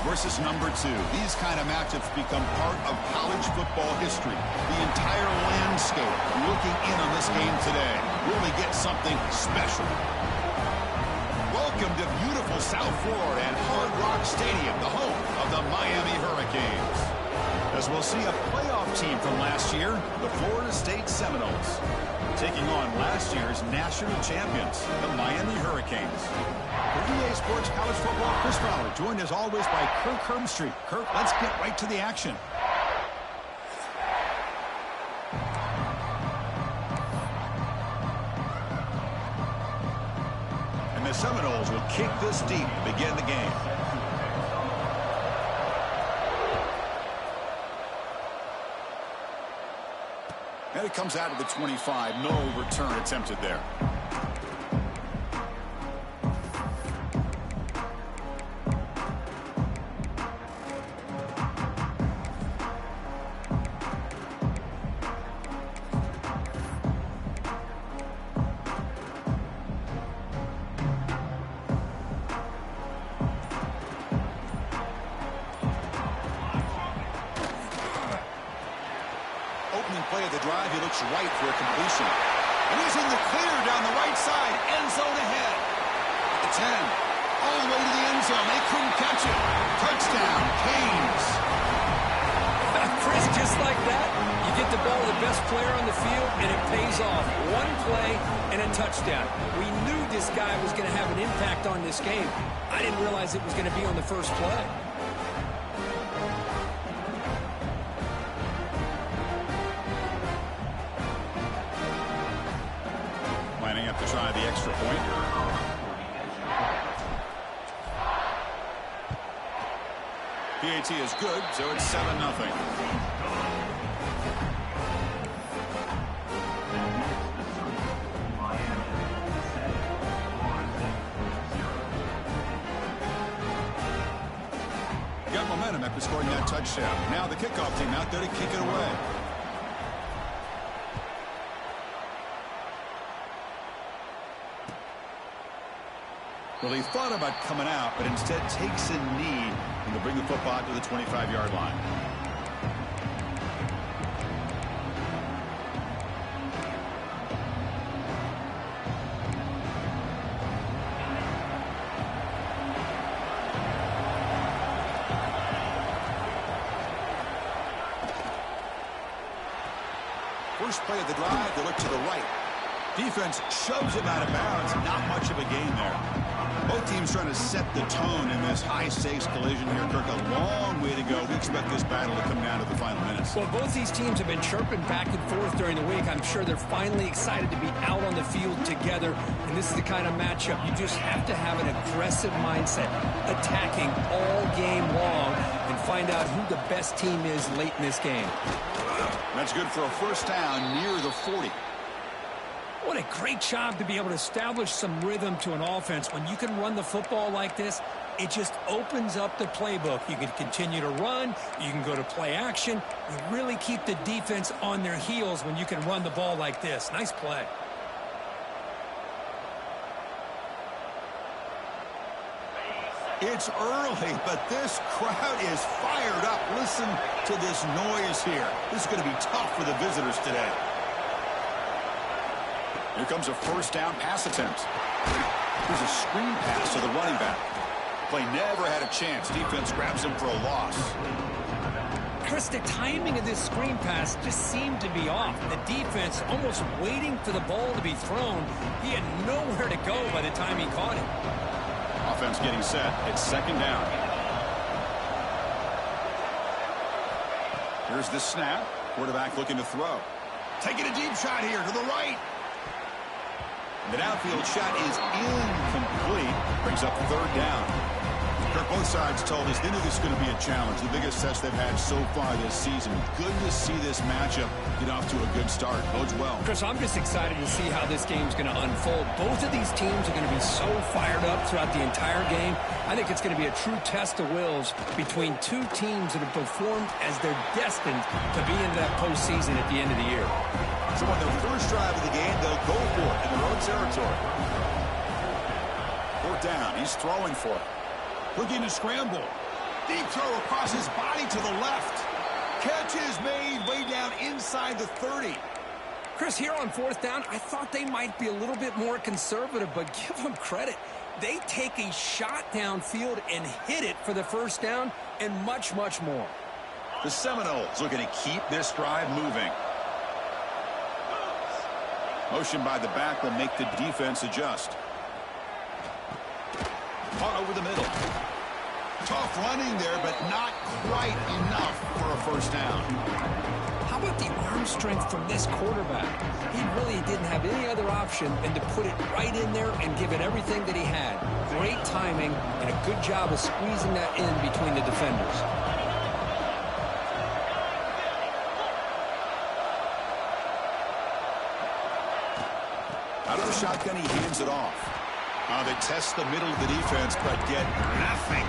versus number 2. These kind of matchups become part of college football history. The entire landscape looking in on this game today really gets something special. Welcome to beautiful South Florida and Hard Rock Stadium, the home of the Miami Hurricanes. As we'll see a playoff team from last year, the Florida State Seminoles, taking on last year's national champions, the Miami Hurricanes. For EA Sports College Football, Chris Fowler, joined as always by Kirk Herbstreit. Kirk, let's get right to the action. And the Seminoles will kick this deep to begin the game. And it comes out of the 25. No return attempted there. Play of the drive, he looks right for a completion. And he's in the clear down the right side. End zone ahead. At the 10. All the way to the end zone. They couldn't catch it. Touchdown, Canes. Chris, just like that, you get the ball to the best player on the field, and it pays off. One play and a touchdown. We knew this guy was going to have an impact on this game. I didn't realize it was going to be on the first play. Lining up to try the extra point. PAT is good, so it's 7-0. Got momentum after scoring that touchdown. Now the kickoff team out there to kick it away. Well, he thought about coming out, but instead takes a knee and will bring the football to the 25-yard line. First play of the drive, they look to the right. Defense shoves him out of bounds. Not much of a gain there. Both teams trying to set the tone in this high-stakes collision here. Kirk, a long way to go. We expect this battle to come down to the final minutes. Well, both these teams have been chirping back and forth during the week. I'm sure they're finally excited to be out on the field together. And this is the kind of matchup you just have to have an aggressive mindset, attacking all game long, and find out who the best team is late in this game. That's good for a first down near the 40. What a great job to be able to establish some rhythm to an offense. When you can run the football like this, it just opens up the playbook. You can continue to run. You can go to play action. You really keep the defense on their heels when you can run the ball like this. Nice play. It's early, but this crowd is fired up. Listen to this noise here. This is going to be tough for the visitors today. Here comes a first down pass attempt. Here's a screen pass to the running back. Play never had a chance. Defense grabs him for a loss. Chris, the timing of this screen pass just seemed to be off. The defense almost waiting for the ball to be thrown. He had nowhere to go by the time he caught it. Offense getting set. It's second down. Here's the snap. Quarterback looking to throw. Taking a deep shot here to the right. The downfield shot is incomplete. Brings up third down. Kirk, both sides told us they knew this was going to be a challenge. The biggest test they've had so far this season. Good to see this matchup get off to a good start. Bodes well. Chris, I'm just excited to see how this game's going to unfold. Both of these teams are going to be so fired up throughout the entire game. I think it's going to be a true test of wills between two teams that have performed as they're destined to be into that postseason at the end of the year. So on their first drive of the game, they'll go for it in their own territory. Fourth down. He's throwing for it. Looking to scramble. Deep throw across his body to the left. Catch is made way down inside the 30. Chris, here on fourth down, I thought they might be a little bit more conservative, but give them credit. They take a shot downfield and hit it for the first down and much, much more. The Seminoles looking to keep this drive moving. Motion by the back will make the defense adjust. Caught over the middle. Tough running there, but not quite enough for a first down. How about the arm strength from this quarterback? He really didn't have any other option than to put it right in there and give it everything that he had. Great timing and a good job of squeezing that in between the defenders. Out of the shotgun, he hands it off. They test the middle of the defense, but get nothing.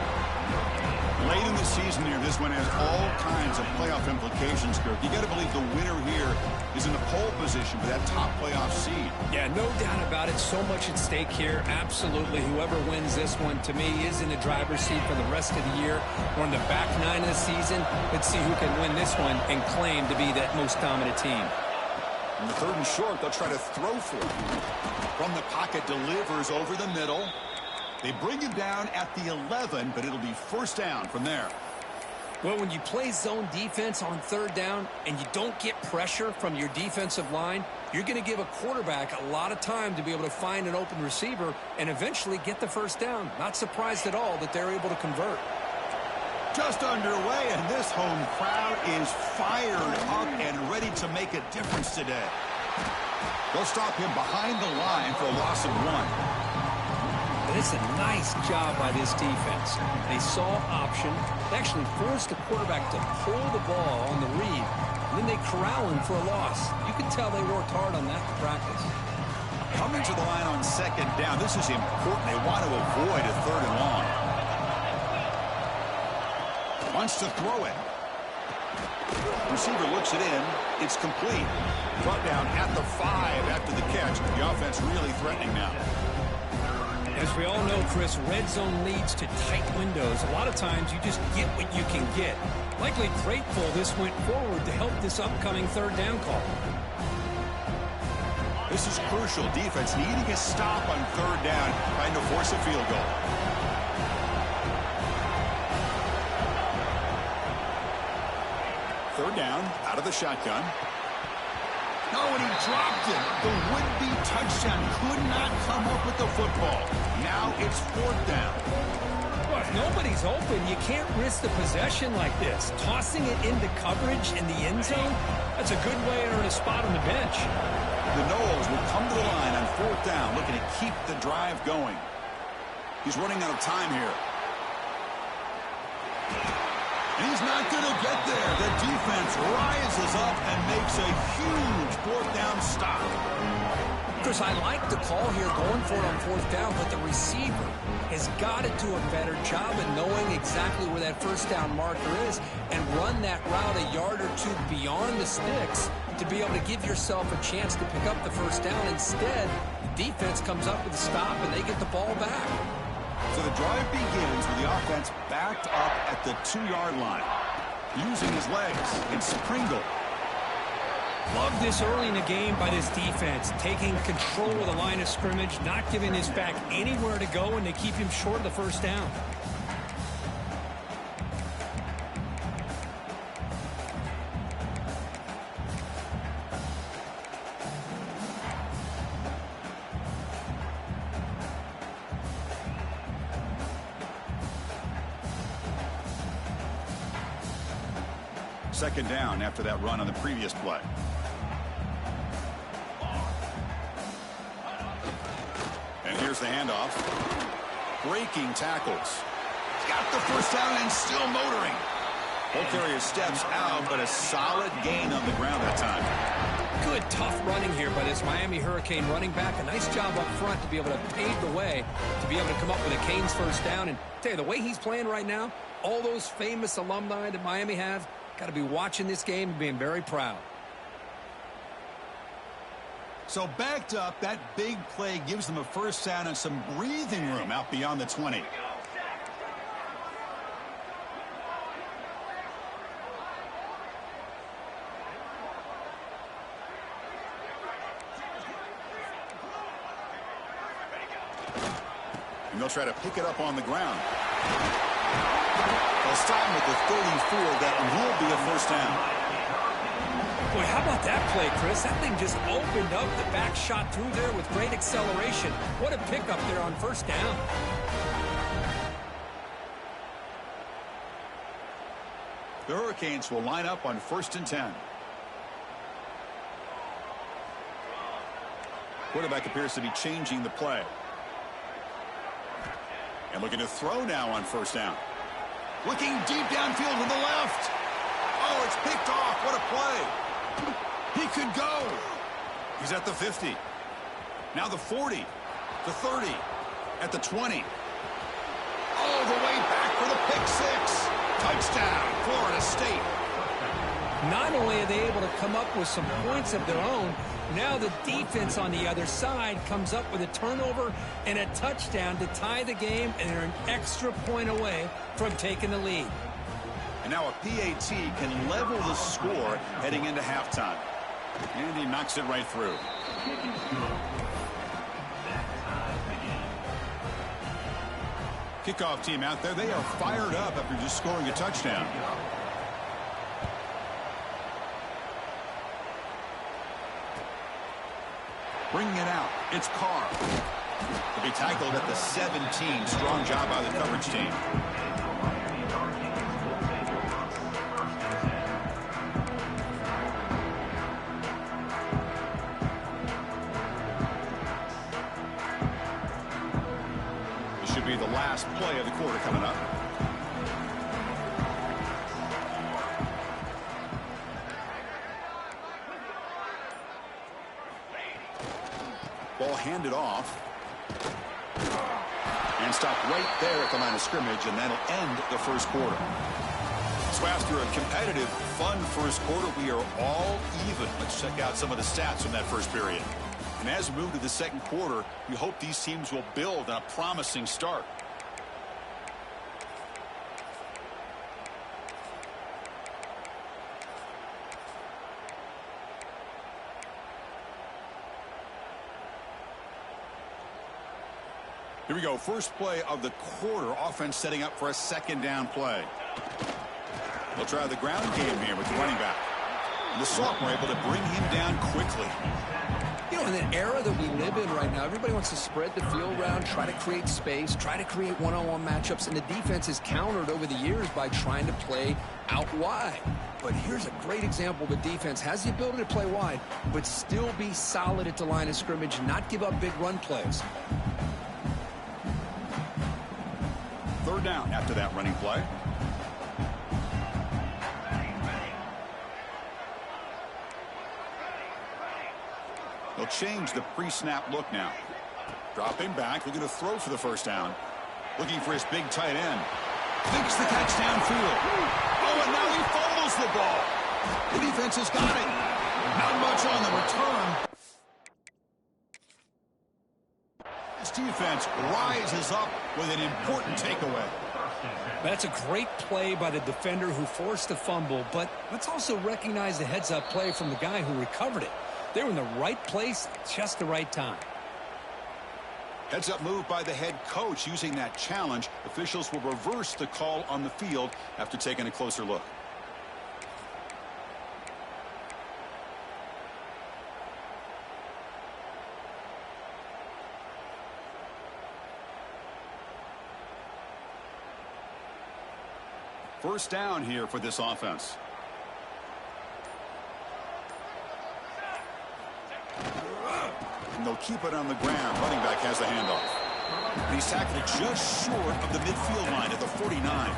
Late in the season here, this one has all kinds of playoff implications, Kirk. You got to believe the winner here is in the pole position for that top playoff seed. Yeah, no doubt about it. So much at stake here. Absolutely. Whoever wins this one, to me, is in the driver's seat for the rest of the year. We're in the back nine of the season. Let's see who can win this one and claim to be that most dominant team. On the 3rd and short, they'll try to throw for it. From the pocket, delivers over the middle. They bring him down at the 11, but it'll be first down from there. Well, when you play zone defense on 3rd down and you don't get pressure from your defensive line, you're going to give a quarterback a lot of time to be able to find an open receiver and eventually get the first down. Not surprised at all that they're able to convert. Just underway, and this home crowd is fired up and ready to make a difference today. They'll stop him behind the line for a loss of 1. But it's a nice job by this defense. They saw option. They actually forced the quarterback to pull the ball on the read, and then they corral him for a loss. You can tell they worked hard on that in practice. Coming to the line on 2nd down, this is important. They want to avoid a 3rd and long. Wants to throw it. Receiver looks it in. It's complete. Brought down at the 5 after the catch. The offense really threatening now. As we all know, Chris, red zone leads to tight windows. A lot of times you just get what you can get. Likely grateful this went forward to help this upcoming 3rd down call. This is crucial. Defense needing a stop on 3rd down, trying to force a field goal. Third down, out of the shotgun. No, and he dropped it. The would-be touchdown could not come up with the football. Now it's 4th down. Well, if nobody's open, you can't risk the possession like this. Tossing it into coverage in the end zone, that's a good way to earn a spot on the bench. The Noles will come to the line on 4th down, looking to keep the drive going. He's running out of time here. And he's not going to get there. The defense rises up and makes a huge 4th down stop. Chris, I like the call here going for it on 4th down, but the receiver has got to do a better job of knowing exactly where that first down marker is and run that route a yard or two beyond the sticks to be able to give yourself a chance to pick up the first down. Instead, the defense comes up with a stop and they get the ball back. So the drive begins with the offense backed up at the 2-yard line. Using his legs, it's Pringle. Love this early in the game by this defense, taking control of the line of scrimmage, not giving this back anywhere to go, and they keep him short of the first down. Second down after that run on the previous play. And here's the handoff. Breaking tackles. Got the first down and still motoring. Ball carrier steps out, but a solid gain on the ground that time. Good, tough running here by this Miami Hurricane running back. A nice job up front to be able to pave the way, to be able to come up with a Canes first down. And tell you, the way he's playing right now, all those famous alumni that Miami have, got to be watching this game and being very proud. So backed up, that big play gives them a first down and some breathing room out beyond the 20. They'll try to pick it up on the ground. They'll stop him at the 34. That will be a first down. Boy, how about that play, Chris? That thing just opened up. The back shot through there with great acceleration. What a pickup there on first down. The Hurricanes will line up on 1st and 10. Quarterback appears to be changing the play. And looking to throw now on first down. Looking deep downfield to the left. Oh, it's picked off. What a play. He could go. He's at the 50. Now the 40. The 30. At the 20. All the way back for the pick six. Touchdown, Florida State. Not only are they able to come up with some points of their own, now the defense on the other side comes up with a turnover and a touchdown to tie the game, and they're an extra point away from taking the lead. And now a PAT can level the score heading into halftime. And he knocks it right through. Kickoff team out there. They are fired up after just scoring a touchdown. Bringing it out. It's Carr. To be tackled at the 17. Strong job by the coverage team. This should be the last play of the quarter coming up. Ball handed off. And stopped right there at the line of scrimmage, and that'll end the first quarter. So after a competitive, fun first quarter, we are all even. Let's check out some of the stats from that first period. And as we move to the second quarter, we hope these teams will build on a promising start. Here we go. First play of the quarter. Offense setting up for a second down play. They'll try the ground game here with the running back. And the Sophomore able to bring him down quickly. You know, in the era that we live in right now, everybody wants to spread the field around, try to create space, try to create one-on-one matchups, and the defense is countered over the years by trying to play out wide. But here's a great example. The defense has the ability to play wide, but still be solid at the line of scrimmage, not give up big run plays. Third down after that running play. They'll change the pre-snap look now. Dropping back, looking to throw for the first down. Looking for his big tight end. Makes the catch downfield. Oh, and now he fumbles the ball. The defense has got it. Not much on the return. This defense rises up with an important takeaway. That's a great play by the defender who forced the fumble, but let's also recognize the heads-up play from the guy who recovered it. They were in the right place at just the right time. Heads-up move by the head coach using that challenge. Officials will reverse the call on the field after taking a closer look. First down here for this offense. And they'll keep it on the ground. Running back has the handoff. And he's tackled just short of the midfield line at the 49.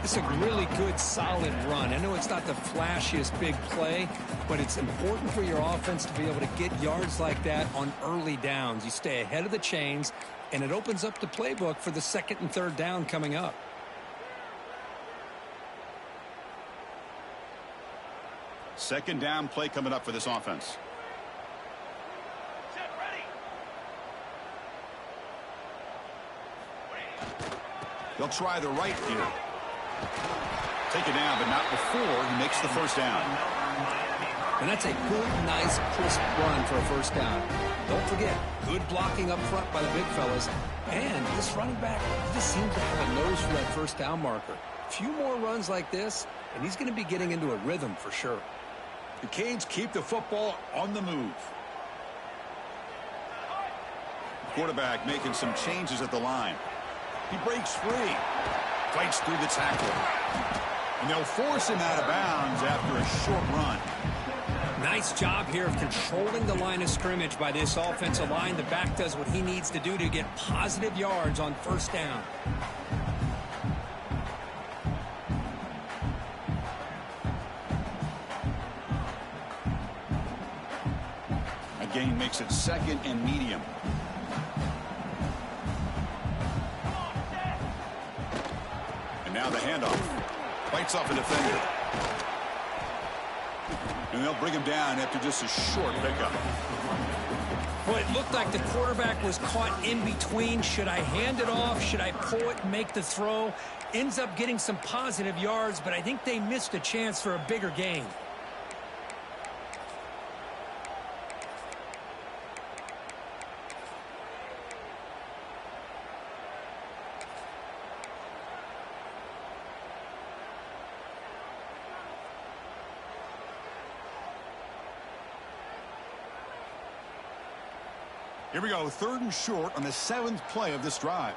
It's a really good, solid run. I know it's not the flashiest big play, but it's important for your offense to be able to get yards like that on early downs. You stay ahead of the chains, and it opens up the playbook for the second and third down coming up. Second down play coming up for this offense. They'll try the right here. Take it down, but not before he makes the first down. And that's a good, nice, crisp run for a first down. Don't forget, good blocking up front by the big fellas. And this running back just seems to have a nose for that first down marker. A few more runs like this, and he's going to be getting into a rhythm for sure. The Canes keep the football on the move. Quarterback making some changes at the line. He breaks free. Fights through the tackle. And they'll force him out of bounds after a short run. Nice job here of controlling the line of scrimmage by this offensive line. The back does what he needs to do to get positive yards on first down. A gain makes it second and medium. And now the handoff. Fights off a defender. And they'll bring him down after just a short pickup. Well, it looked like the quarterback was caught in between. Should I hand it off? Should I pull it and make the throw? Ends up getting some positive yards, but I think they missed a chance for a bigger gain. Here we go, 3rd and short on the 7th play of this drive.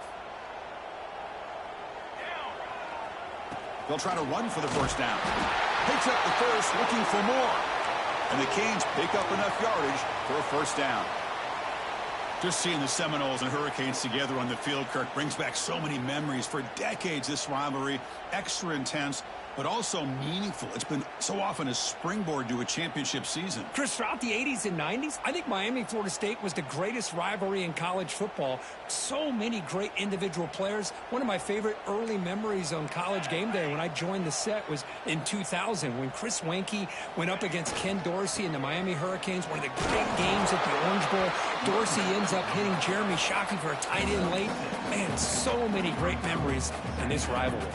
They'll try to run for the first down. Picks up the first, looking for more. And the Canes pick up enough yardage for a first down. Just seeing the Seminoles and Hurricanes together on the field, Kirk, brings back so many memories. For decades, this rivalry, extra intense, but also meaningful. It's been so often a springboard to a championship season. Chris, throughout the 80s and 90s, I think Miami-Florida State was the greatest rivalry in college football. So many great individual players. One of my favorite early memories on College Game Day when I joined the set was in 2000 when Chris Weinke went up against Ken Dorsey and the Miami Hurricanes. One of the great games at the Orange Bowl. Dorsey ends up hitting Jeremy Shockey for a tight end late. Man, so many great memories in this rivalry.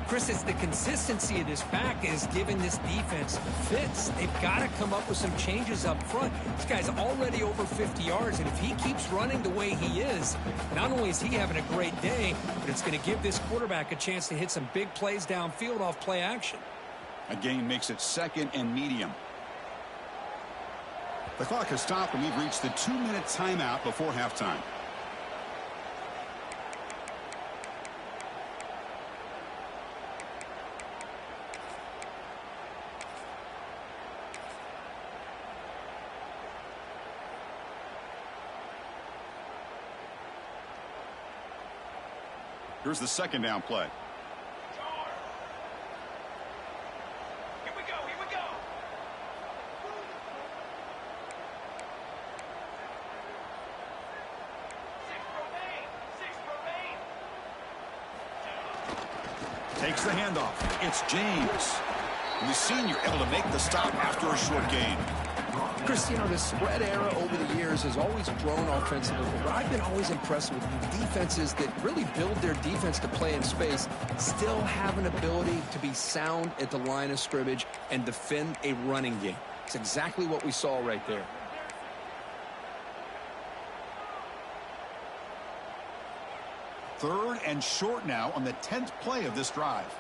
Chris, it's the consistency of this back is giving this defense fits. They've got to come up with some changes up front. This guy's already over 50 yards, and if he keeps running the way he is, not only is he having a great day, but it's going to give this quarterback a chance to hit some big plays downfield off play action. A gain makes it 2nd and medium. The clock has stopped, and we've reached the 2-minute timeout before halftime. Here's the 2nd down play. Here we go, here we go. Six remain. Takes the handoff. It's James. And the senior able to make the stop after a short gain. Chris, you know, the spread era over the years has always grown offensively, but I've been always impressed with defenses that really build their defense to play in space, still have an ability to be sound at the line of scrimmage and defend a running game. It's exactly what we saw right there. Third and short now on the 10th play of this drive.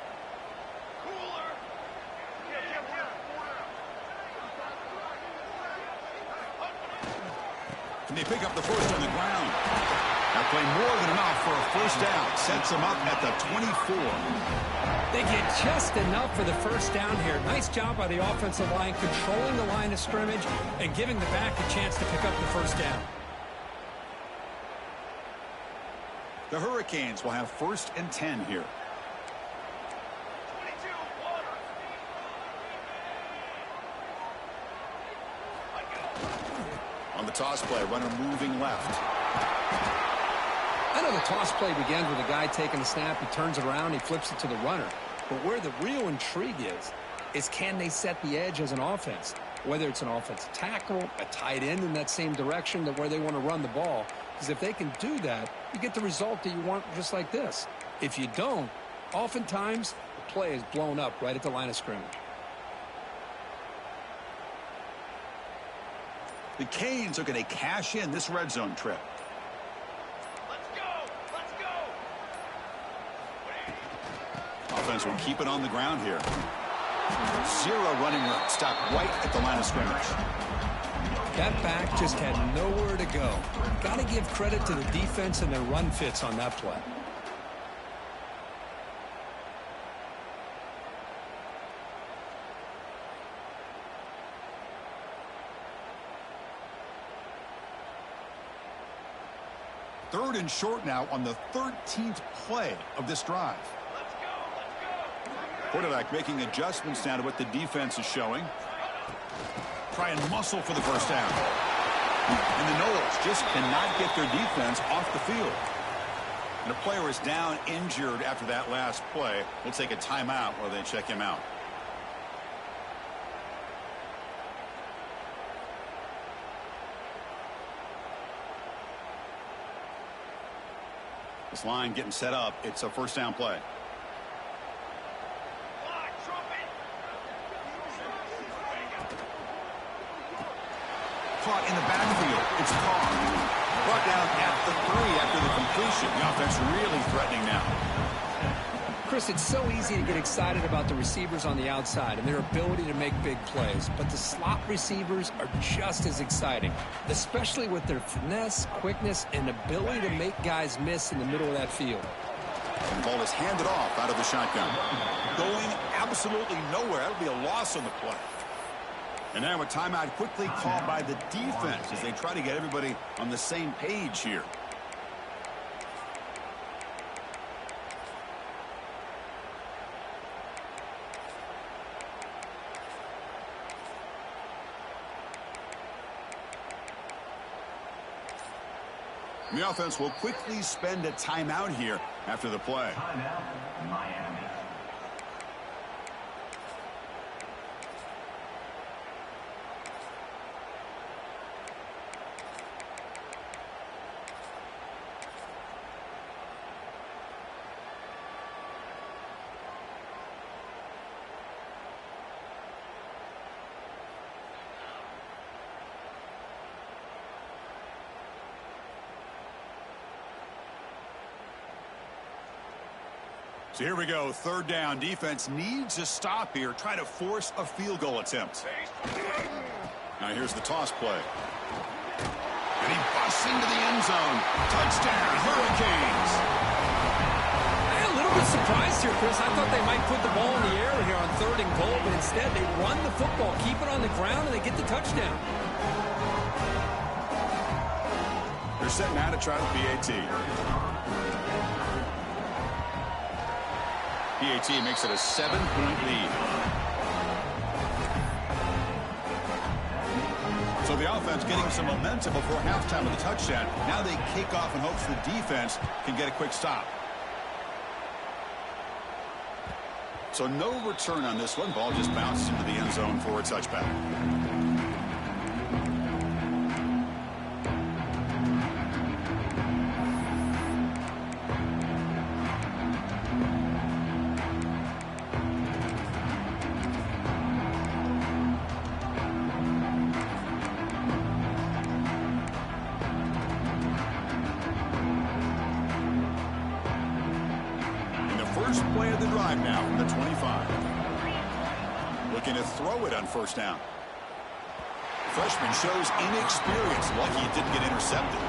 And they pick up the first on the ground. That play more than enough for a first down. Sets them up at the 24. They get just enough for the first down here. Nice job by the offensive line, controlling the line of scrimmage and giving the back a chance to pick up the first down. The Hurricanes will have 1st and 10 here. On the toss play, runner moving left. I know the toss play begins with a guy taking the snap. He turns it around. He flips it to the runner. But where the real intrigue is can they set the edge as an offense? Whether it's an offensive tackle, a tight end in that same direction to where they want to run the ball. Because if they can do that, you get the result that you want just like this. If you don't, oftentimes the play is blown up right at the line of scrimmage. The Canes are going to cash in this red zone trip. Let's go. offense will keep it on the ground here. Zero running room. Stop right at the line of scrimmage. That back just had nowhere to go. Got to give credit to the defense and their run fits on that play. Third and short now on the 13th play of this drive. Let's go. Quarterback making adjustments now to what the defense is showing. Try and muscle for the first down. And the Noles just cannot get their defense off the field. And a player is down injured after that last play. We'll take a timeout while they check him out. This line getting set up. It's a first down play. Caught in the backfield. It's Carr. Brought down at the 3 after the completion. The offense really threatening now. Chris, it's so easy to get excited about the receivers on the outside and their ability to make big plays, but the slot receivers are just as exciting, especially with their finesse, quickness, and ability to make guys miss in the middle of that field. And the ball is handed off out of the shotgun. Going absolutely nowhere. That'll be a loss on the play. And now a timeout quickly called by the defense as they try to get everybody on the same page here. And the offense will quickly spend a timeout here after the play. Timeout, Miami. So here we go, third down. Defense needs a stop here. Try to force a field goal attempt. Now here's the toss play. And he busts into the end zone. Touchdown, Hurricanes. I'm a little bit surprised here, Chris. I thought they might put the ball in the air here on 3rd and goal, but instead they run the football, keep it on the ground, and they get the touchdown. They're set now to try the PAT. PAT makes it a 7-point lead. So the offense getting some momentum before halftime with the touchdown. Now they kick off in hopes the defense can get a quick stop. So no return on this one. Ball just bounces into the end zone for a touchback. First play of the drive now from the 25. Looking to throw it on first down. Freshman shows inexperience. Lucky it didn't get intercepted.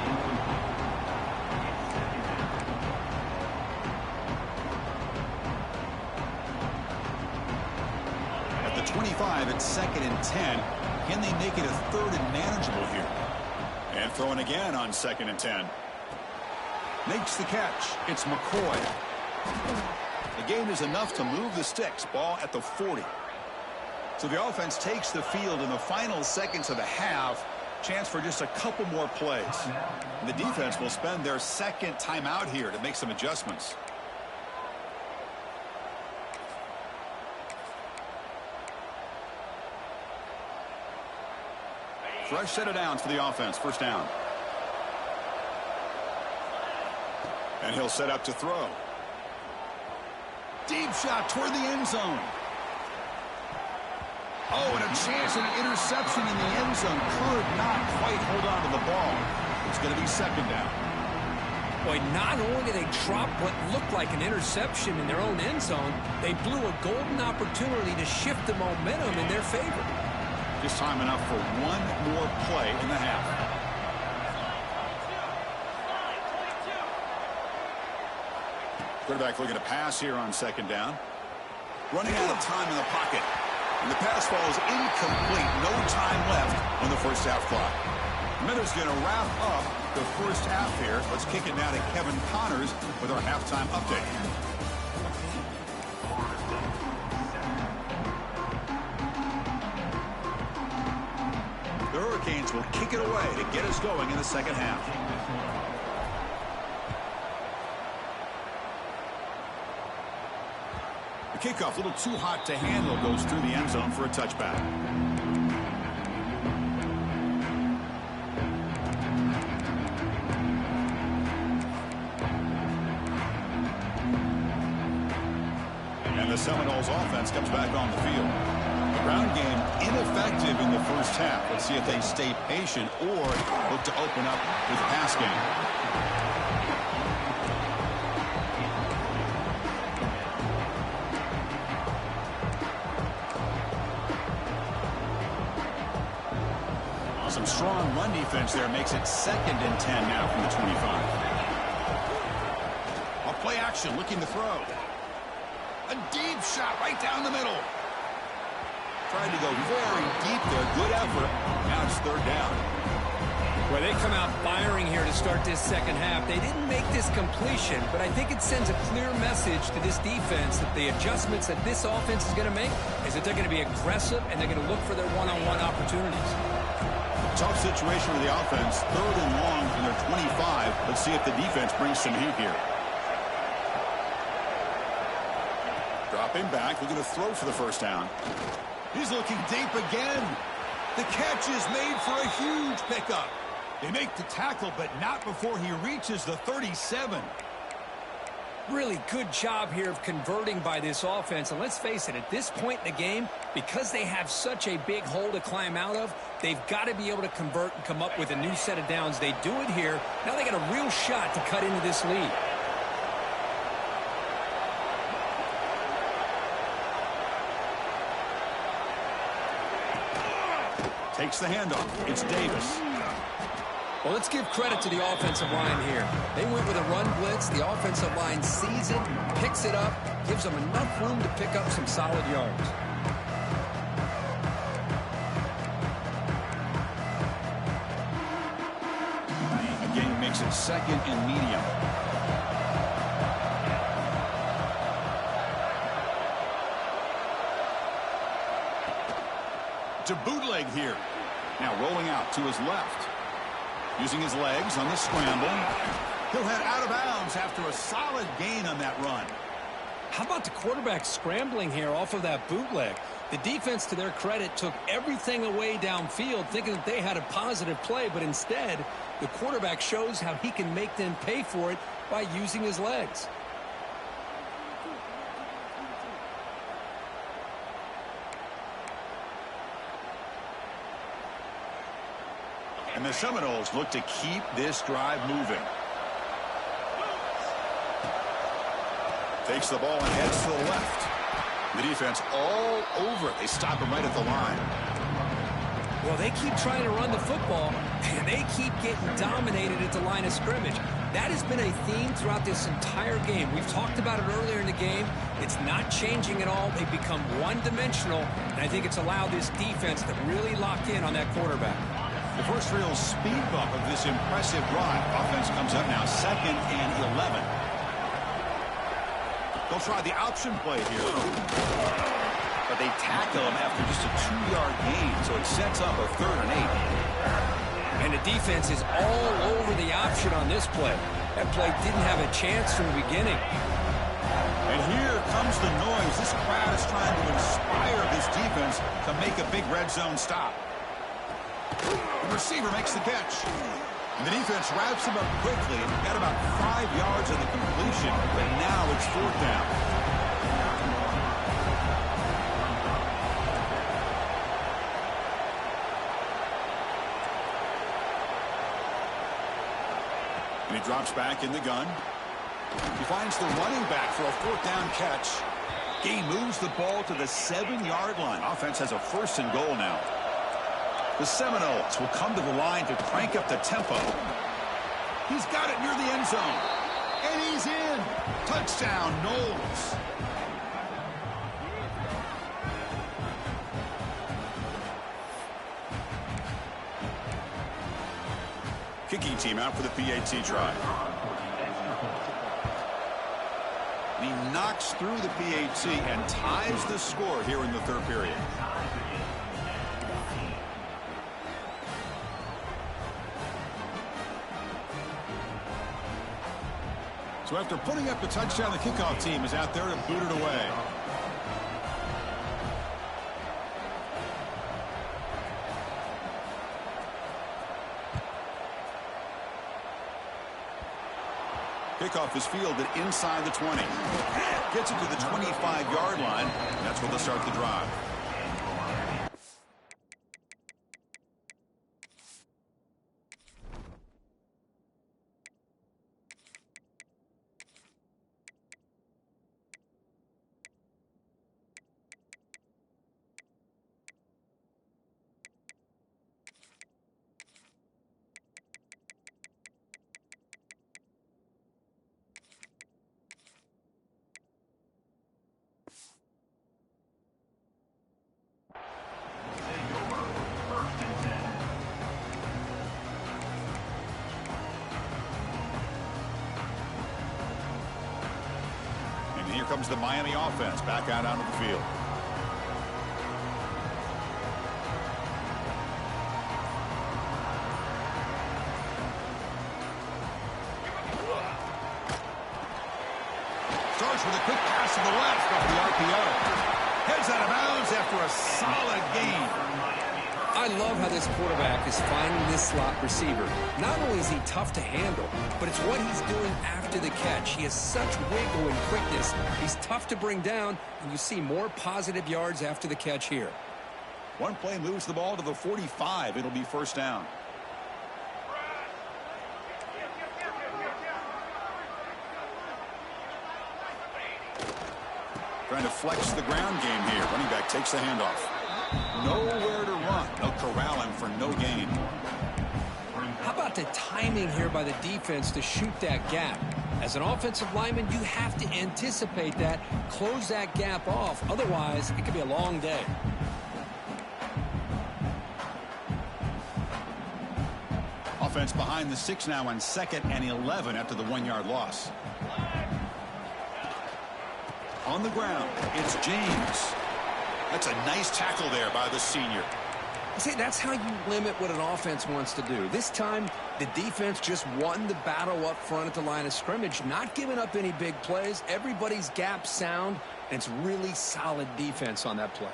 At the 25, it's 2nd and 10. Can they make it a 3rd and manageable here? And throwing again on 2nd and 10. Makes the catch. It's McCoy. The gain is enough to move the sticks. Ball at the 40. So the offense takes the field in the final seconds of the half. Chance for just a couple more plays. And the defense will spend their 2nd timeout here to make some adjustments. Fresh set of downs for the offense. First down. And he'll set up to throw. Deep shot toward the end zone. Oh, and a chance at an interception in the end zone. Could not quite hold on to the ball. It's going to be 2nd down. Boy, not only did they drop what looked like an interception in their own end zone, they blew a golden opportunity to shift the momentum in their favor. Just time enough for one more play in the half. Quarterback looking to pass here on second down. Running out of time in the pocket. And the pass falls incomplete. No time left on the first half clock. Miller's going to wrap up the first half here. Let's kick it now to Kevin Connors with our halftime update. The Hurricanes will kick it away to get us going in the second half. The kickoff, a little too hot to handle, goes through the end zone for a touchback. And the Seminoles offense comes back on the field. The ground game ineffective in the first half. Let's see if they stay patient or look to open up with the pass game. Some strong run defense there makes it 2nd and 10 now from the 25. A play action looking to throw. A deep shot right down the middle. Tried to go very deep there. Good effort. Now it's 3rd down. Well, they come out firing here to start this second half. They didn't make this completion, but I think it sends a clear message to this defense that the adjustments that this offense is going to make is that they're going to be aggressive and they're going to look for their one-on-one opportunities. Tough situation for the offense. 3rd and long from their 25. Let's see if the defense brings some heat here. Dropping back, looking to throw for the first down. He's looking deep again. The catch is made for a huge pickup. They make the tackle, but not before he reaches the 37. Really good job here of converting by this offense. And let's face it, at this point in the game, because they have such a big hole to climb out of, they've got to be able to convert and come up with a new set of downs. They do it here. Now they got a real shot to cut into this lead. Takes the handoff. It's Davis. Well, let's give credit to the offensive line here. They went with a run blitz. The offensive line sees it, picks it up, gives them enough room to pick up some solid yards. Again, makes it 2nd and medium. To bootleg here. Now rolling out to his left. Using his legs on the scramble. He'll head out of bounds after a solid gain on that run. How about the quarterback scrambling here off of that bootleg? The defense, to their credit, took everything away downfield, thinking that they had a positive play, but instead, the quarterback shows how he can make them pay for it by using his legs. And the Seminoles look to keep this drive moving. Takes the ball and heads to the left. The defense all over it. They stop him right at the line. Well, they keep trying to run the football, and they keep getting dominated at the line of scrimmage. That has been a theme throughout this entire game. We've talked about it earlier in the game. It's not changing at all. They've become one-dimensional, and I think it's allowed this defense to really lock in on that quarterback. The first real speed bump of this impressive drive. Offense comes up now 2nd and 11. They'll try the option play here. But they tackle him after just a 2-yard gain, so it sets up a 3rd and 8. And the defense is all over the option on this play. That play didn't have a chance from the beginning. And here comes the noise. This crowd is trying to inspire this defense to make a big red zone stop. The receiver makes the catch. And the defense wraps him up quickly. Got about 5 yards on the completion, but now it's 4th down. And he drops back in the gun. He finds the running back for a fourth down catch. He moves the ball to the 7-yard line. Offense has a first and goal now. The Seminoles will come to the line to crank up the tempo. He's got it near the end zone. And he's in. Touchdown, Noles. Kicking team out for the PAT try. He knocks through the PAT and ties the score here in the third period. So after putting up the touchdown, the kickoff team is out there to boot it away. Kickoff is fielded inside the 20. Gets it to the 25-yard line. That's where they'll start the drive. Here comes the Miami offense back out onto the field. Starts with a quick pass to the left off the RPO. Heads out of bounds after a solid gain. I love how this quarterback is finding this slot receiver. Not only is he tough to handle, but it's what he's doing after the catch. He has such wiggle and quickness. He's tough to bring down, and you see more positive yards after the catch here. One play moves the ball to the 45. It'll be first down. Trying to flex the ground game here. Running back takes the handoff. Nowhere to run. They'll corral him for no gain. How about the timing here by the defense to shoot that gap? As an offensive lineman, you have to anticipate that, close that gap off. Otherwise, it could be a long day. Offense behind the 6 now on 2nd and 11 after the 1-yard loss. On the ground, it's James. That's a nice tackle there by the senior. See, that's how you limit what an offense wants to do. This time, the defense just won the battle up front at the line of scrimmage, not giving up any big plays. Everybody's gap sound, and it's really solid defense on that play.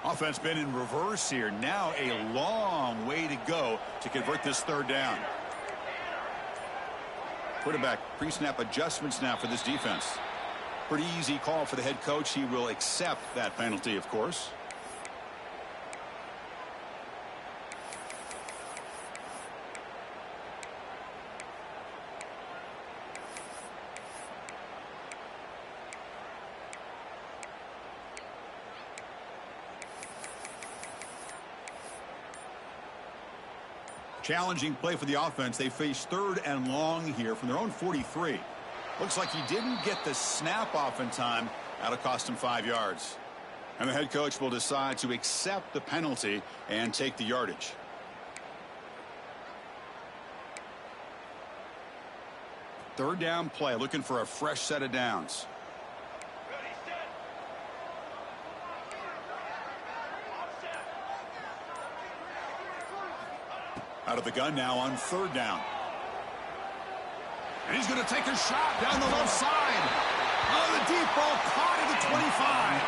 Offense been in reverse here. Now a long way to go to convert this third down. Quarterback pre-snap adjustments now for this defense. Pretty easy call for the head coach. He will accept that penalty, of course. Challenging play for the offense. They face 3rd and long here from their own 43. Looks like he didn't get the snap off in time. That'll cost him 5 yards. And the head coach will decide to accept the penalty and take the yardage. Third down play, looking for a fresh set of downs. Out of the gun now on 3rd down. And he's going to take a shot down the left side. Oh, the deep ball caught at the 25.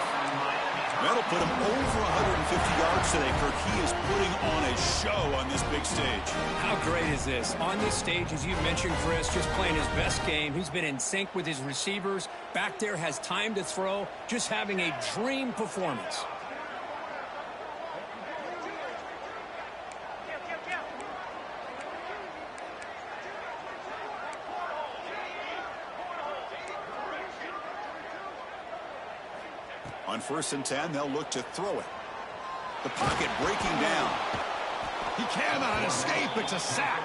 That'll put him over 150 yards today, Kirk. He is putting on a show on this big stage. How great is this? On this stage, as you mentioned, Chris, just playing his best game. He's been in sync with his receivers. Back there, has time to throw. Just having a dream performance. On 1st and 10, they'll look to throw it. The pocket breaking down. He cannot escape. It's a sack.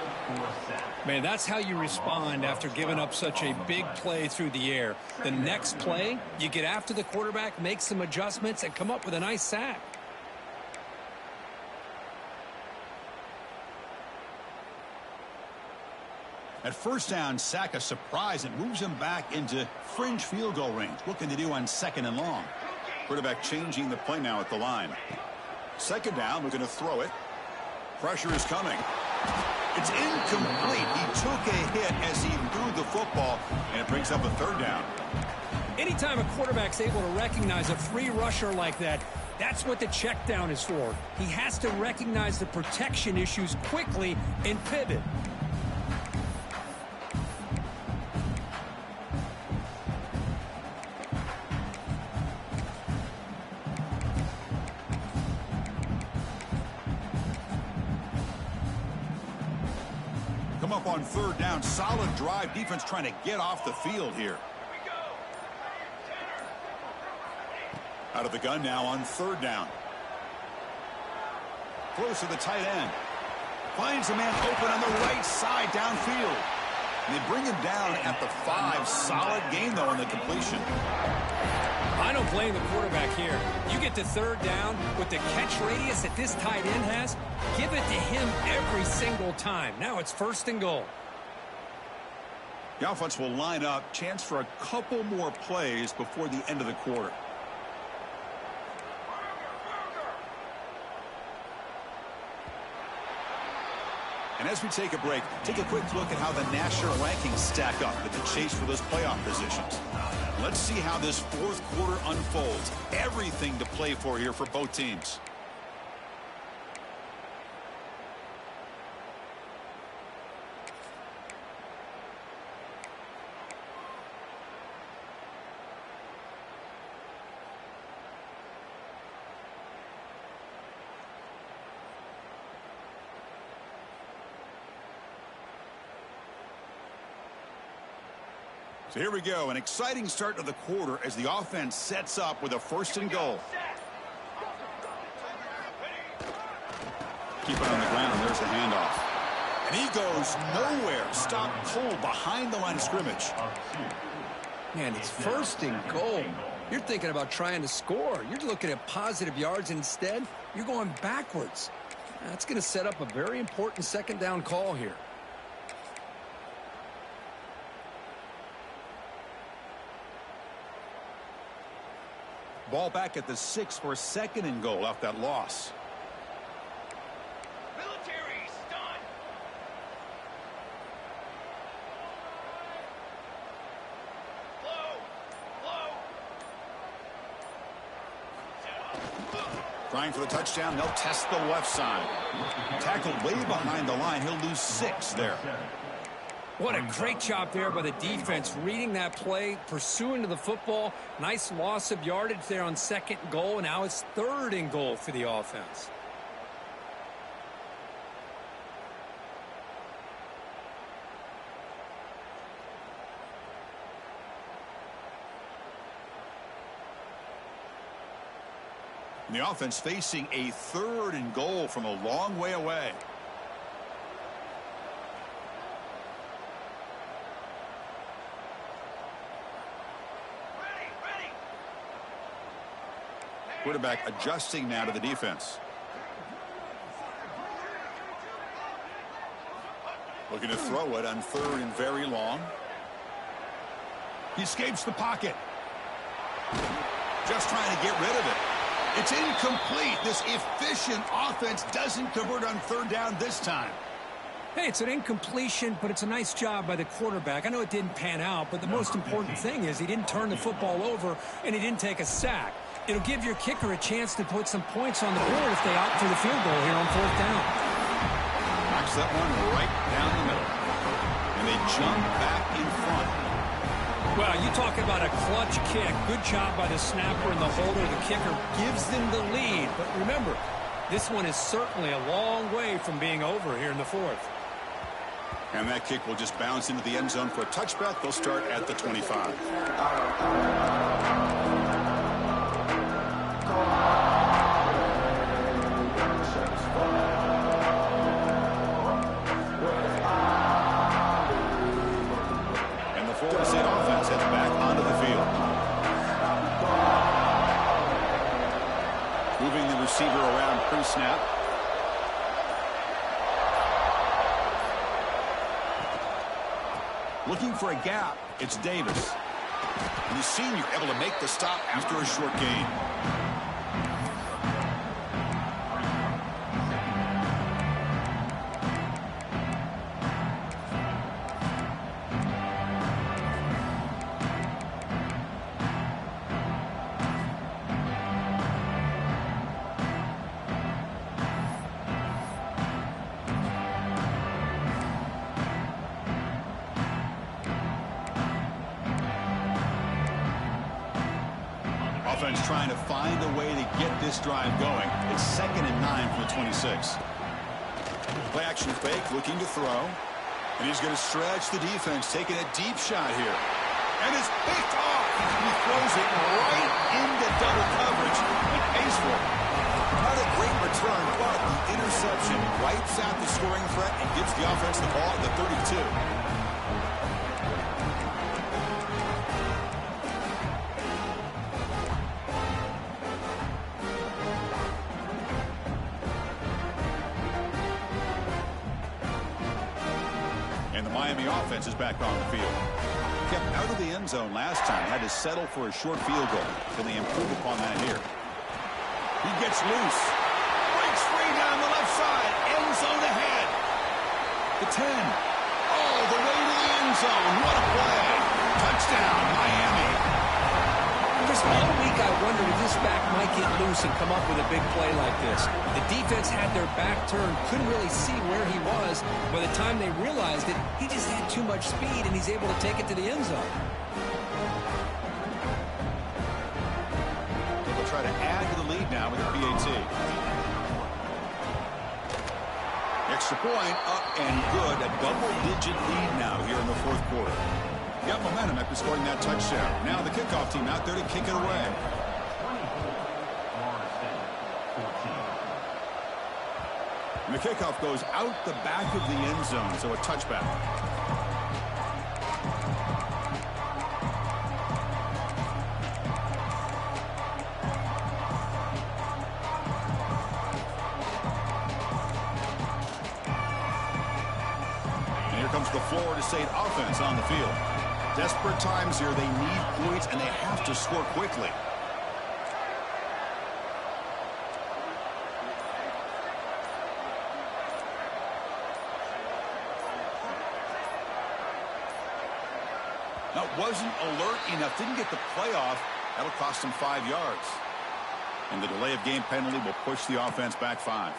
Man, that's how you respond after giving up such a big play through the air. The next play, you get after the quarterback, make some adjustments, and come up with a nice sack. At 1st down, sack a surprise. It moves him back into fringe field goal range. Looking to do on 2nd and long. Quarterback changing the play now at the line. 2nd down, looking to throw it. Pressure is coming. It's incomplete. He took a hit as he threw the football, and it brings up a 3rd down. Anytime a quarterback's able to recognize a free rusher like that, that's what the check down is for. He has to recognize the protection issues quickly and pivot. Come up on 3rd down. Solid drive. Defense trying to get off the field here. Out of the gun now on 3rd down. Close to the tight end. Finds a man open on the right side downfield. And they bring him down at the 5. Solid gain, though, in the completion. I don't blame the quarterback here. You get to 3rd down with the catch radius that this tight end has, give it to him every single time. Now it's 1st and goal. The offense will line up. Chance for a couple more plays before the end of the quarter. And as we take a break, take a quick look at how the national rankings stack up in the chase for those playoff positions. Let's see how this 4th quarter unfolds. Everything to play for here for both teams. So here we go, an exciting start to the quarter as the offense sets up with a 1st and goal. Keep it on the ground. There's the handoff. And he goes nowhere. Stop cold behind the line of scrimmage. Man, it's 1st and goal. You're thinking about trying to score. You're looking at positive yards. Instead, you're going backwards. That's going to set up a very important 2nd down call here. Ball back at the 6 for 2nd and goal off that loss. Military stun. Trying for the touchdown. They'll test the left side. Tackled way behind the line. He'll lose 6 there. What a great job there by the defense, reading that play, pursuing to the football. Nice loss of yardage there on 2nd and goal, and now it's 3rd and goal for the offense. And the offense facing a 3rd and goal from a long way away. Quarterback adjusting now to the defense. Looking to throw it on 3rd and very long. He escapes the pocket. Just trying to get rid of it. It's incomplete. This efficient offense doesn't convert on 3rd down this time. Hey, it's an incompletion, but it's a nice job by the quarterback. I know it didn't pan out, but the most important thing is he didn't turn the football over and he didn't take a sack. It'll give your kicker a chance to put some points on the board if they opt for the field goal here on 4th down. Knocks that one right down the middle. And they jump back in front. Well, you talk about a clutch kick. Good job by the snapper and the holder. The kicker gives them the lead. But remember, this one is certainly a long way from being over here in the 4th. And that kick will just bounce into the end zone for a touchback. They'll start at the 25. And the Florida State offense heads back onto the field. Moving the receiver around pre-snap. Looking for a gap, it's Davis. And the senior able to make the stop after a short gain. Offense trying to find a way to get this drive going. It's 2nd and 9 from the 26. Play action fake, looking to throw. And he's going to stretch the defense, taking a deep shot here. And it's picked off. He throws it right into double coverage and pays for it. Not a great return, but the interception wipes out the scoring threat and gives the offense the ball at the 32. And the Miami offense is back on the field. Kept out of the end zone last time. Had to settle for a short field goal. Can they improve upon that here? He gets loose. Breaks free down the left side. End zone ahead. The 10. Oh, the way to the end zone. What a play. Touchdown, Miami. Chris, all week I wondered if this back might get loose and come up with a big play like this. The defense had their back turned, couldn't really see where he was. By the time they realized it, he just had too much speed, and he's able to take it to the end zone. They'll try to add to the lead now with a PAT. Extra point, up and good. A double-digit lead now here in the 4th quarter. Got momentum after scoring that touchdown. Now the kickoff team out there to kick it away. And the kickoff goes out the back of the end zone, so a touchback. And here comes the Florida State offense on the field. Desperate times here. They need points, and they have to score quickly. Now, wasn't alert enough. Didn't get the playoff. That'll cost them 5 yards. And the delay of game penalty will push the offense back 5.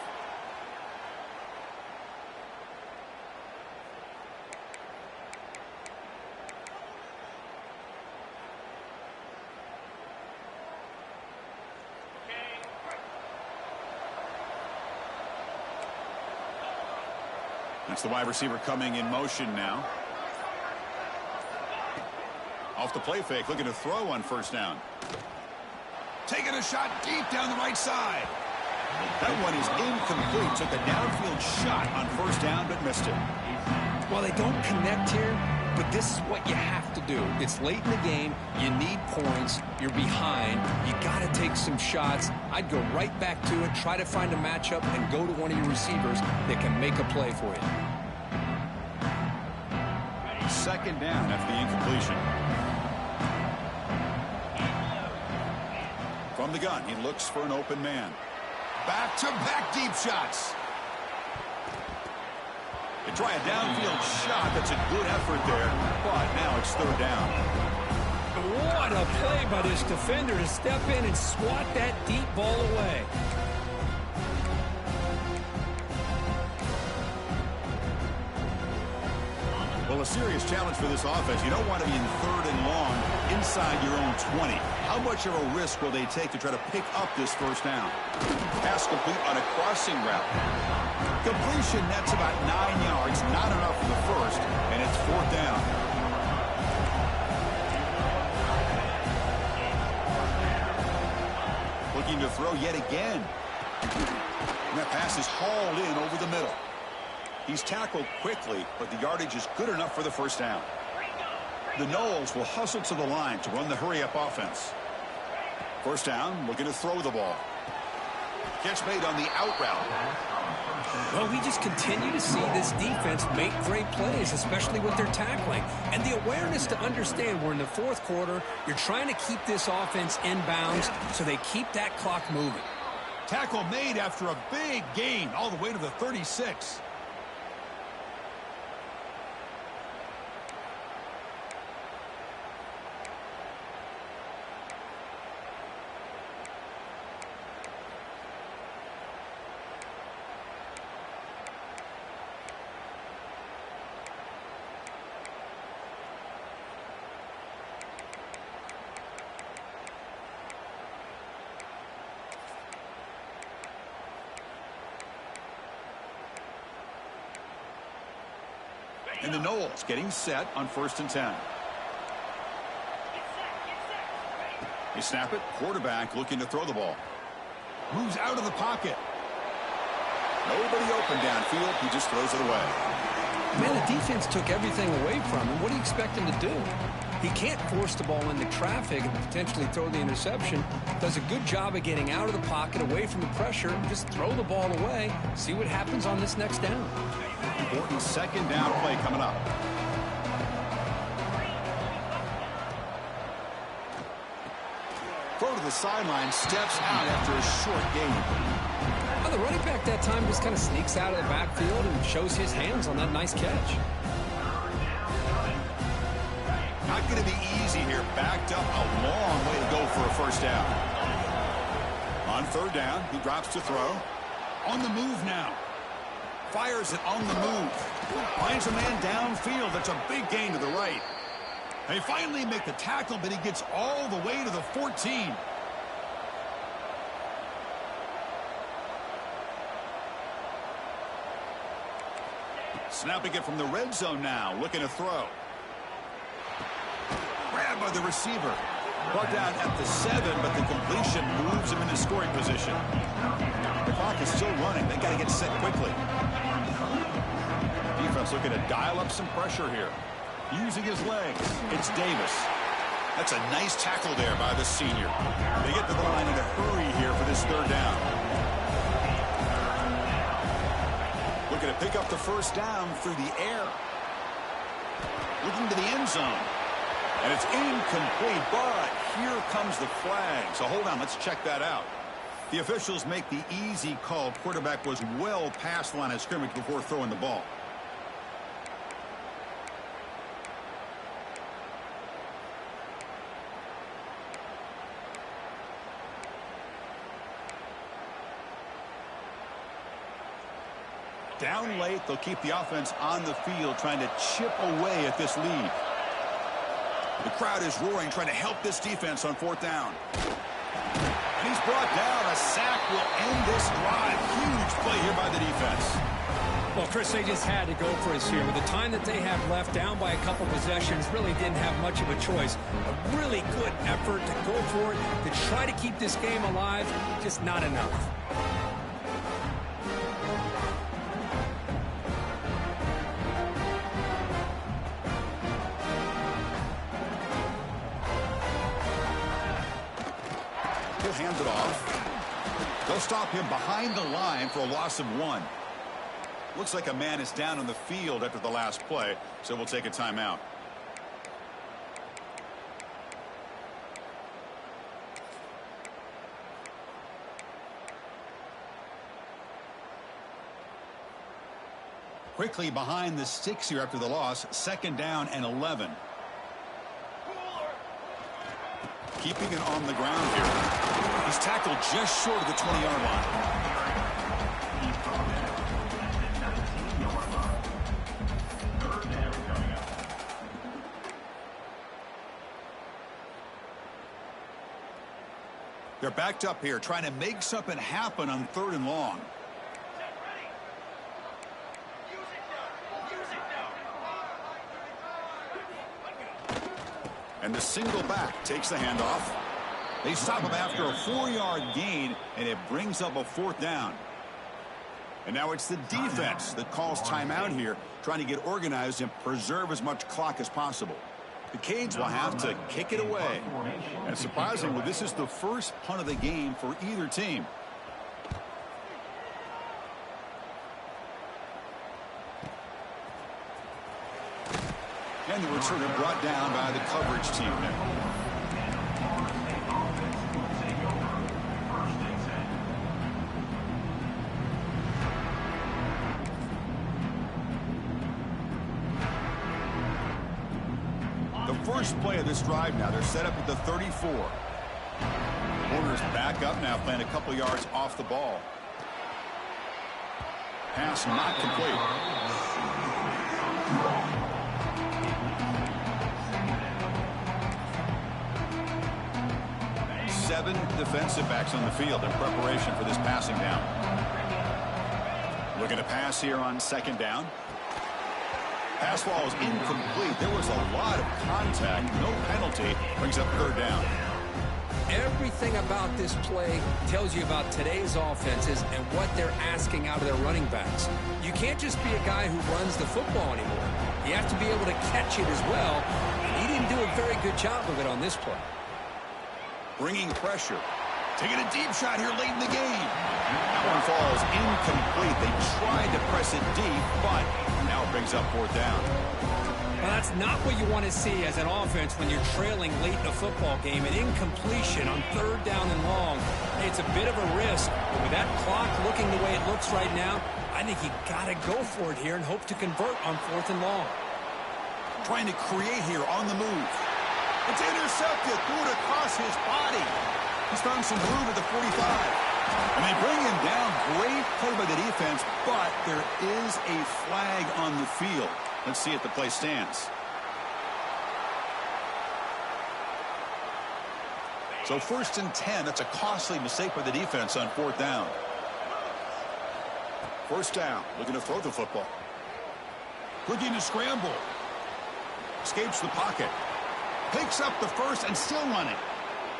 That's the wide receiver coming in motion now. Off the play fake, looking to throw on 1st down. Taking a shot deep down the right side. That one is incomplete. Took a downfield shot on 1st down, but missed it. Well, they don't connect here, but this is what you have to do. It's late in the game. You need points. You're behind. You got to take some shots. I'd go right back to it, try to find a matchup, and go to one of your receivers that can make a play for you. 2nd down after the incompletion. From the gun, he looks for an open man. Back-to-back deep shots. They try a downfield shot. That's a good effort there, but now it's 3rd down. What a play by this defender to step in and swat that deep ball away. Well, a serious challenge for this offense. You don't want to be in 3rd and long inside your own 20. How much of a risk will they take to try to pick up this first down? Pass complete on a crossing route. Completion, that's about 9 yards. Not enough for the first, and it's 4th down. Looking to throw yet again. And that pass is hauled in over the middle. He's tackled quickly, but the yardage is good enough for the first down. The Noles will hustle to the line to run the hurry-up offense. First down, looking to throw the ball. Catch made on the out route. Well, we just continue to see this defense make great plays, especially with their tackling. And the awareness to understand we're in the 4th quarter, you're trying to keep this offense in bounds so they keep that clock moving. Tackle made after a big gain all the way to the 36. And the Noles getting set on 1st and 10. They snap it. Quarterback looking to throw the ball. Moves out of the pocket. Nobody open downfield. He just throws it away. Man, the defense took everything away from him. What do you expect him to do? He can't force the ball into traffic and potentially throw the interception. Does a good job of getting out of the pocket, away from the pressure, and just throw the ball away. See what happens on this next down. Important 2nd down play coming up. Throw to the sideline, steps out after a short gain. Well, the running back that time just kind of sneaks out of the backfield and shows his hands on that nice catch. Not going to be easy here. Backed up a long way to go for a first down. On 3rd down, he drops to throw. On the move now. Fires it on the move. Finds a man downfield. That's a big gain to the right. They finally make the tackle, but he gets all the way to the 14. Snapping it from the red zone now. Looking to throw. Grabbed by the receiver. Brought down at the 7, but the completion moves him into scoring position. The clock is still running. They got to get set quickly. Defense looking to dial up some pressure here. Using his legs. It's Davis. That's a nice tackle there by the senior. They get to the line in a hurry here for this 3rd down. Looking to pick up the first down through the air. Looking to the end zone. And it's incomplete, but here comes the flag. So hold on, let's check that out. The officials make the easy call. Quarterback was well past the line of scrimmage before throwing the ball. Down late, they'll keep the offense on the field, trying to chip away at this lead. The crowd is roaring, trying to help this defense on 4th down. And he's brought down. A sack will end this drive. Huge play here by the defense. Well, Chris, they just had to go for it here. With the time that they have left, down by a couple possessions, really didn't have much of a choice. A really good effort to go for it, to try to keep this game alive, just not enough. He'll hand it off. They'll stop him behind the line for a loss of 1. Looks like a man is down on the field after the last play, so we'll take a timeout. Quickly behind the 6 here after the loss. 2nd down and 11. keeping it on the ground here. He's tackled just short of the 20-yard line. They're backed up here, trying to make something happen on 3rd and long. And the single back takes the handoff. They stop him after a 4-yard gain, and it brings up a 4th down. And now it's the defense that calls timeout here, trying to get organized and preserve as much clock as possible. The Canes will have to kick it away. And surprisingly, this is the first punt of the game for either team. And the returner brought down by the coverage team there. First play of this drive now. They're set up at the 34. Corners back up now, playing a couple yards off the ball. Pass not complete. 7 defensive backs on the field in preparation for this passing down. Looking to pass here on 2nd down. Pass ball is incomplete. There was a lot of contact. No penalty. Brings up 3rd down. Everything about this play tells you about today's offenses and what they're asking out of their running backs. You can't just be a guy who runs the football anymore. You have to be able to catch it as well. And he didn't do a very good job of it on this play. Bringing pressure. Taking a deep shot here late in the game. That one falls incomplete. They tried to press it deep, but now it brings up 4th down. Well, that's not what you want to see as an offense when you're trailing late in a football game. An incompletion on 3rd down and long. It's a bit of a risk, but with that clock looking the way it looks right now, I think you got to go for it here and hope to convert on 4th and long. Trying to create here on the move. It's intercepted. Threw it across his body. He's found some room at the 45. And they bring him down. Great play by the defense, but there is a flag on the field. Let's see if the play stands. So 1st and 10. That's a costly mistake by the defense on 4th down. 1st down. Looking to throw the football. Looking to scramble. Escapes the pocket. Picks up the 1st and still running.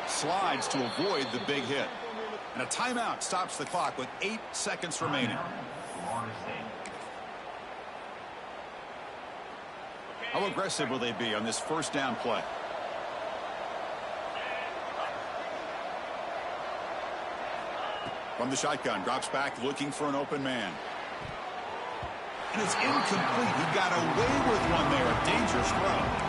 Slides to avoid the big hit. And a timeout stops the clock with 8 seconds remaining. How aggressive will they be on this 1st down play? From the shotgun, drops back looking for an open man. And it's incomplete. He got away with one there. A dangerous throw.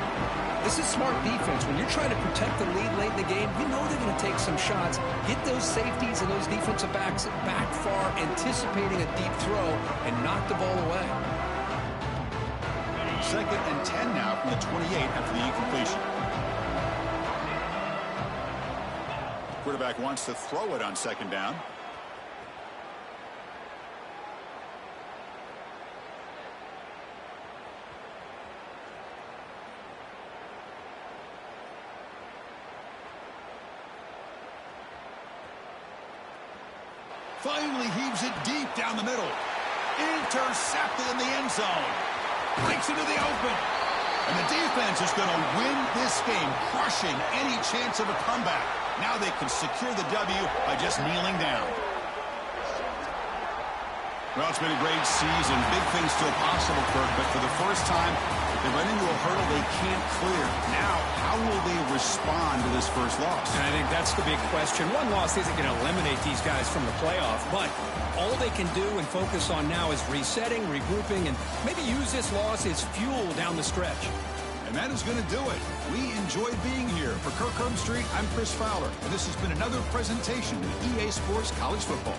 This is smart defense. When you're trying to protect the lead late in the game, you know they're going to take some shots. Get those safeties and those defensive backs back far, anticipating a deep throw, and knock the ball away. 2nd and 10 now from the 28 after the incompletion. Quarterback wants to throw it on 2nd down. Finally heaves it deep down the middle. Intercepted in the end zone. Breaks into the open. And the defense is going to win this game, crushing any chance of a comeback. Now they can secure the W by just kneeling down. Well, it's been a great season. Big things still possible, Kirk, but for the first time, they run into a hurdle they can't clear. Now, how will they respond to this first loss? And I think that's the big question. One loss isn't going to eliminate these guys from the playoff, but all they can do and focus on now is resetting, regrouping, and maybe use this loss as fuel down the stretch. And that is going to do it. We enjoyed being here. For Kirk Street, I'm Chris Fowler, and this has been another presentation of EA Sports College Football.